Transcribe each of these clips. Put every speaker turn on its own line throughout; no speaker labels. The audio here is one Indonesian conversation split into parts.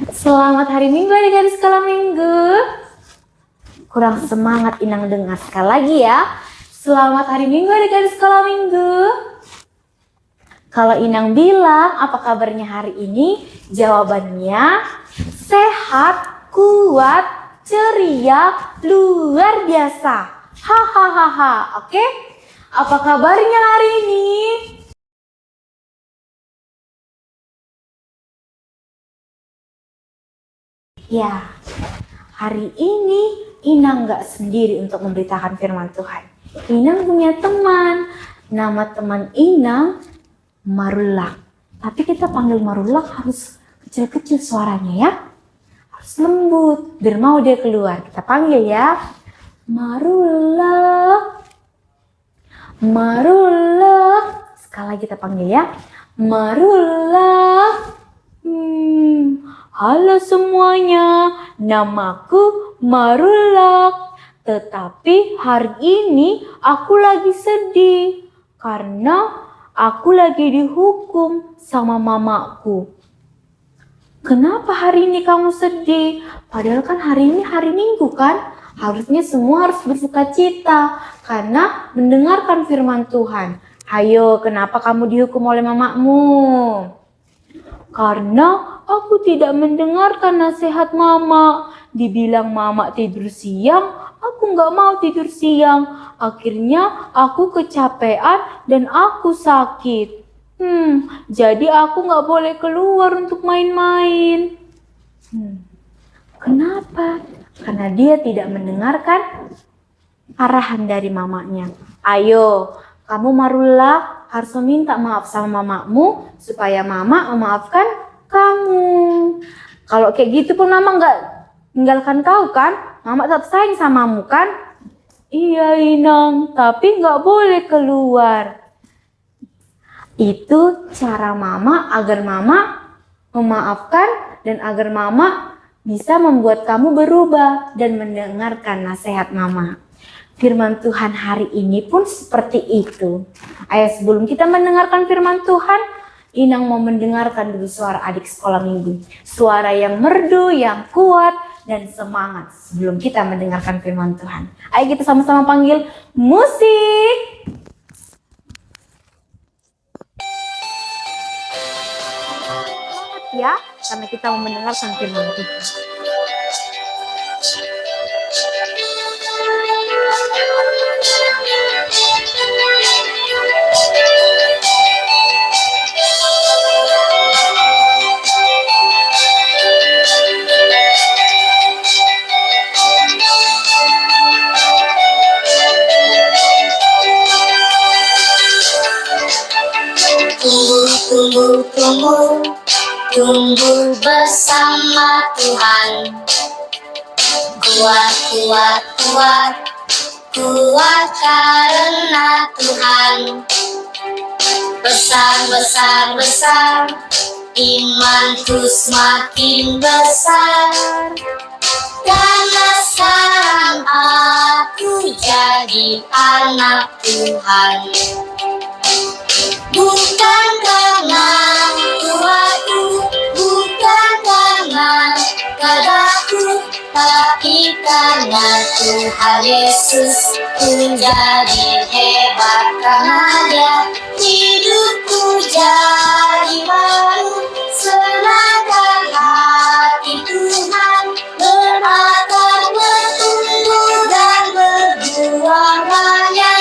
Selamat hari Minggu adik-adik sekolah minggu. Kurang semangat Inang dengar sekali lagi ya. Selamat hari Minggu adik-adik sekolah minggu. Kalau Inang bilang apa kabarnya hari ini? Jawabannya sehat, kuat, ceria, luar biasa. Hahaha. Oke? Apa kabarnya hari ini? Ya, hari ini Inang gak sendiri untuk memberitakan firman Tuhan. Inang punya teman. Nama teman Inang Marulak. Tapi kita panggil Marulak harus kecil-kecil suaranya ya. Harus lembut, biar mau dia keluar. Kita panggil ya. Marulak. Marulak. Sekali lagi kita panggil ya. Marulak. Halo semuanya, namaku Marulak. Tetapi hari ini aku lagi sedih karena aku lagi dihukum sama mamaku. Kenapa hari ini kamu sedih? Padahal kan hari ini hari Minggu kan? Harusnya semua harus bersuka cita karena mendengarkan firman Tuhan. Ayo, kenapa kamu dihukum oleh mamamu? Karena aku tidak mendengarkan nasihat mama. Dibilang mama tidur siang, aku nggak mau tidur siang. Akhirnya aku kecapean dan aku sakit. Jadi aku nggak boleh keluar untuk main-main. Kenapa? Karena dia tidak mendengarkan arahan dari mamanya. Ayo, kamu Marullah harus meminta maaf sama mamamu supaya mama memaafkan kamu. Kalau kayak gitu pun mama nggak tinggalkan kau kan? Mama tetap sayang samamu kan? Iya Inang, tapi nggak boleh keluar. Itu cara mama agar mama memaafkan dan agar mama bisa membuat kamu berubah dan mendengarkan nasihat mama. Firman Tuhan hari ini pun seperti itu. Ayo sebelum kita mendengarkan firman Tuhan, Inang mau mendengarkan dulu suara adik sekolah minggu. Suara yang merdu, yang kuat, dan semangat sebelum kita mendengarkan firman Tuhan. Ayo kita sama-sama panggil musik. Semangat ya, karena kita mau mendengarkan firman Tuhan.
Tunggu bersama Tuhan. Kuat karena Tuhan. Besar, imanku semakin besar. Karena sekarang aku jadi anak Tuhan. Bukan karena kuatku, bukan karena kadaku, tapi karena Tuhan Yesus ku jadi hebat. Karena Dia hidupku jadi baru. Senangkan hati Tuhan berakar, bertumbuh dan berbuah banyak.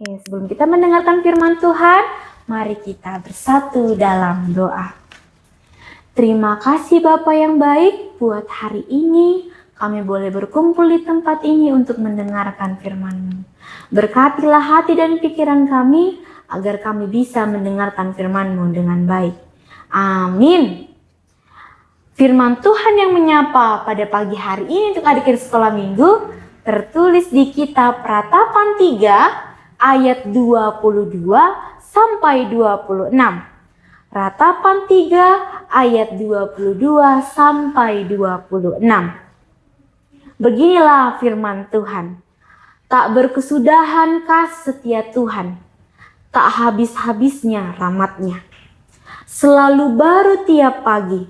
Oke, sebelum kita mendengarkan firman Tuhan, mari kita bersatu dalam doa. Terima kasih Bapa yang baik buat hari ini. Kami boleh berkumpul di tempat ini untuk mendengarkan firman-Mu. Berkatilah hati dan pikiran kami agar kami bisa mendengarkan firman-Mu dengan baik. Amin. Firman Tuhan yang menyapa pada pagi hari ini untuk adik-adik sekolah minggu tertulis di kitab Ratapan 3 ayat 22 sampai 26. Ratapan 3 ayat 22 sampai 26. Beginilah firman Tuhan. Tak berkesudahankah setia Tuhan? Tak habis-habisnya rahmat-Nya. selalu baru tiap pagi.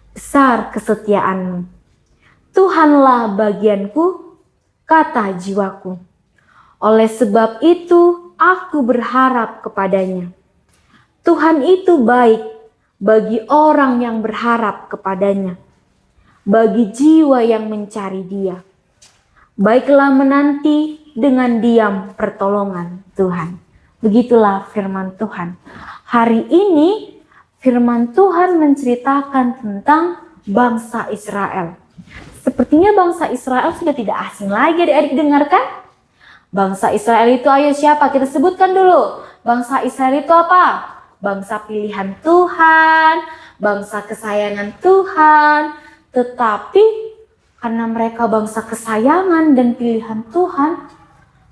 Besar kesetiaan-Mu. Tuhanlah bagianku, kata jiwaku. Oleh sebab itu, aku berharap kepadanya. Tuhan itu baik bagi orang yang berharap kepadanya, bagi jiwa yang mencari Dia. Baiklah menanti dengan diam pertolongan Tuhan. Begitulah firman Tuhan. Hari ini firman Tuhan menceritakan tentang bangsa Israel. Sepertinya bangsa Israel sudah tidak asing lagi adik-adik dengarkan. Bangsa Israel itu ayo siapa? Kita sebutkan dulu. Bangsa Israel itu apa? Bangsa pilihan Tuhan, bangsa kesayangan Tuhan. Tetapi karena mereka bangsa kesayangan dan pilihan Tuhan,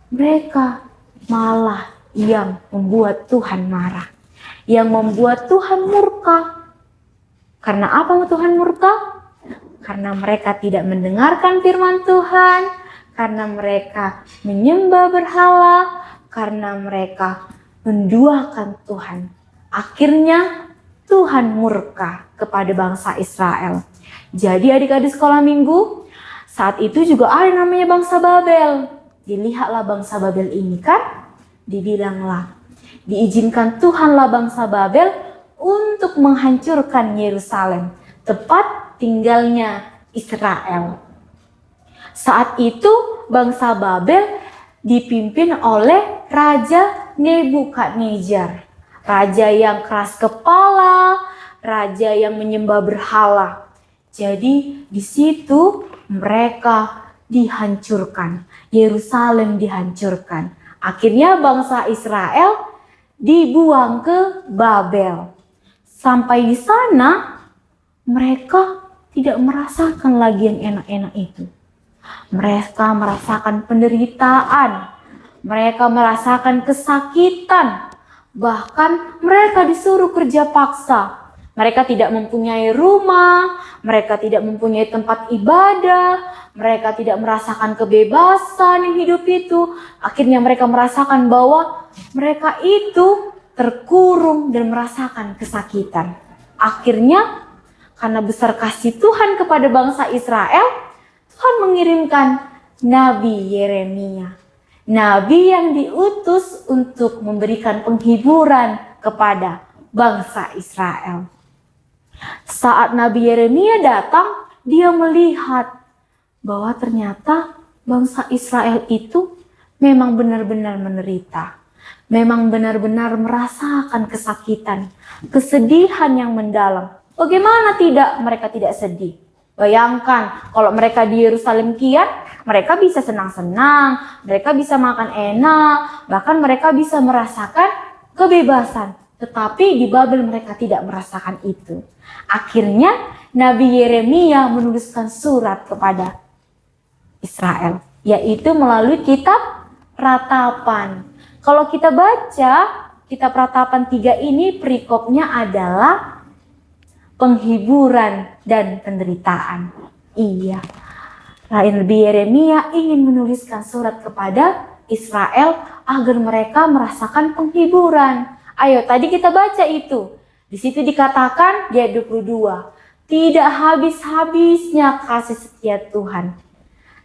mereka malah yang membuat Tuhan marah. Yang membuat Tuhan murka. Karena apa Tuhan murka? Karena mereka tidak mendengarkan firman Tuhan, karena mereka menyembah berhala, karena mereka menduakan Tuhan. Akhirnya Tuhan murka kepada bangsa Israel. Jadi adik-adik sekolah minggu, saat itu juga ada namanya bangsa Babel. Dilihatlah bangsa Babel ini kan, dibilanglah, diizinkan Tuhanlah bangsa Babel untuk menghancurkan Yerusalem, tepat tinggalnya Israel. Saat itu bangsa Babel dipimpin oleh Raja Nebukadnezar. Raja yang keras kepala, raja yang menyembah berhala. Jadi di situ mereka dihancurkan, Yerusalem dihancurkan. Akhirnya bangsa Israel dibuang ke Babel. Sampai di sana mereka tidak merasakan lagi yang enak-enak itu. Mereka merasakan penderitaan, mereka merasakan kesakitan, bahkan mereka disuruh kerja paksa. Mereka tidak mempunyai rumah, mereka tidak mempunyai tempat ibadah, mereka tidak merasakan kebebasan yang hidup itu. Akhirnya mereka merasakan bahwa mereka itu terkurung dan merasakan kesakitan. Akhirnya karena besar kasih Tuhan kepada bangsa Israel, Tuhan mengirimkan Nabi Yeremia. Nabi yang diutus untuk memberikan penghiburan kepada bangsa Israel. Saat Nabi Yeremia datang, dia melihat bahwa ternyata bangsa Israel itu memang benar-benar menderita. Memang benar-benar merasakan kesakitan, kesedihan yang mendalam. Bagaimana tidak mereka tidak sedih? Bayangkan kalau mereka di Yerusalem kian, mereka bisa senang-senang, mereka bisa makan enak, bahkan mereka bisa merasakan kebebasan. Tetapi di Babel mereka tidak merasakan itu. Akhirnya Nabi Yeremia menuliskan surat kepada Israel, yaitu melalui kitab Ratapan. Kalau kita baca kitab Ratapan 3 ini, perikopnya adalah penghiburan dan penderitaan. Iya, Nabi Yeremia ingin menuliskan surat kepada Israel agar mereka merasakan penghiburan. Ayo, tadi kita baca itu. Di situ dikatakan di ayat 22, tidak habis-habisnya kasih setia Tuhan,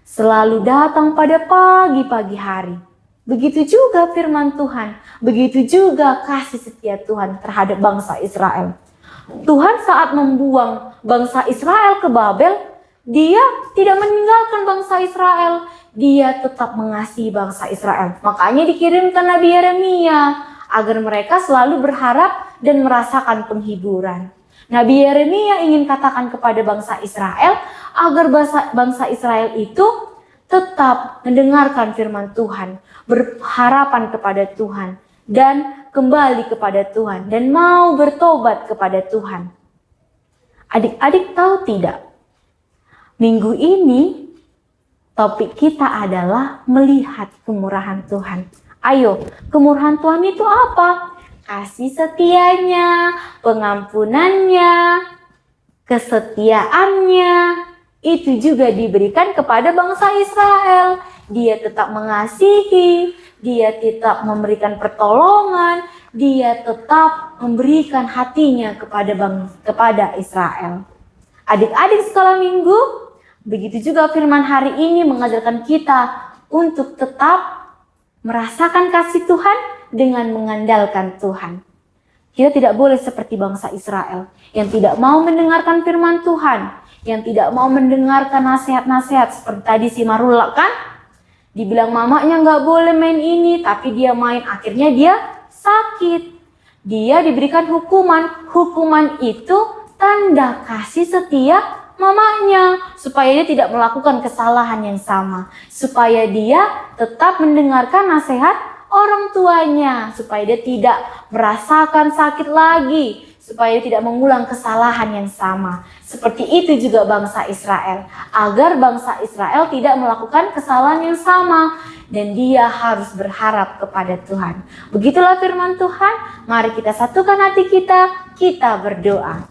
selalu datang pada pagi-pagi hari. Begitu juga firman Tuhan, begitu juga kasih setia Tuhan terhadap bangsa Israel. Tuhan saat membuang bangsa Israel ke Babel, dia tidak meninggalkan bangsa Israel. Dia tetap mengasihi bangsa Israel. Makanya dikirimkan Nabi Yeremia agar mereka selalu berharap dan merasakan penghiburan. Nabi Yeremia ingin katakan kepada bangsa Israel agar bangsa Israel itu tetap mendengarkan firman Tuhan, berharapan kepada Tuhan, dan kembali kepada Tuhan, dan mau bertobat kepada Tuhan. Adik-adik tahu tidak? Minggu ini topik kita adalah melihat kemurahan Tuhan. Ayo, kemurahan Tuhan itu apa? Kasih setianya, pengampunannya, kesetiaannya, itu juga diberikan kepada bangsa Israel. Dia tetap mengasihi, dia tetap memberikan pertolongan, dia tetap memberikan hatinya kepada Israel. Adik-adik sekolah minggu, begitu juga firman hari ini mengajarkan kita untuk tetap merasakan kasih Tuhan dengan mengandalkan Tuhan. Kita tidak boleh seperti bangsa Israel yang tidak mau mendengarkan firman Tuhan, yang tidak mau mendengarkan nasihat-nasihat seperti tadi si Marula kan? Dibilang mamanya nggak boleh main ini, tapi dia main, akhirnya dia sakit. Dia diberikan hukuman itu tanda kasih setia mamanya, supaya dia tidak melakukan kesalahan yang sama, supaya dia tetap mendengarkan nasihat orang tuanya, supaya dia tidak merasakan sakit lagi, supaya dia tidak mengulang kesalahan yang sama. Seperti itu juga bangsa Israel, agar bangsa Israel tidak melakukan kesalahan yang sama, dan dia harus berharap kepada Tuhan. Begitulah firman Tuhan. Mari kita satukan hati kita berdoa.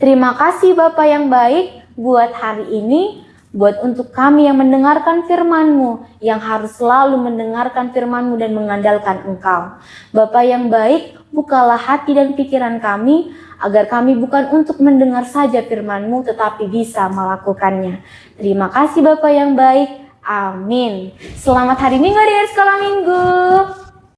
Terima kasih Bapa yang baik buat hari ini, buat untuk kami yang mendengarkan firman-Mu, yang harus selalu mendengarkan firman-Mu dan mengandalkan Engkau. Bapa yang baik, bukalah hati dan pikiran kami, agar kami bukan untuk mendengar saja firman-Mu, tetapi bisa melakukannya. Terima kasih Bapa yang baik. Amin. Selamat hari Minggu di sekolah minggu.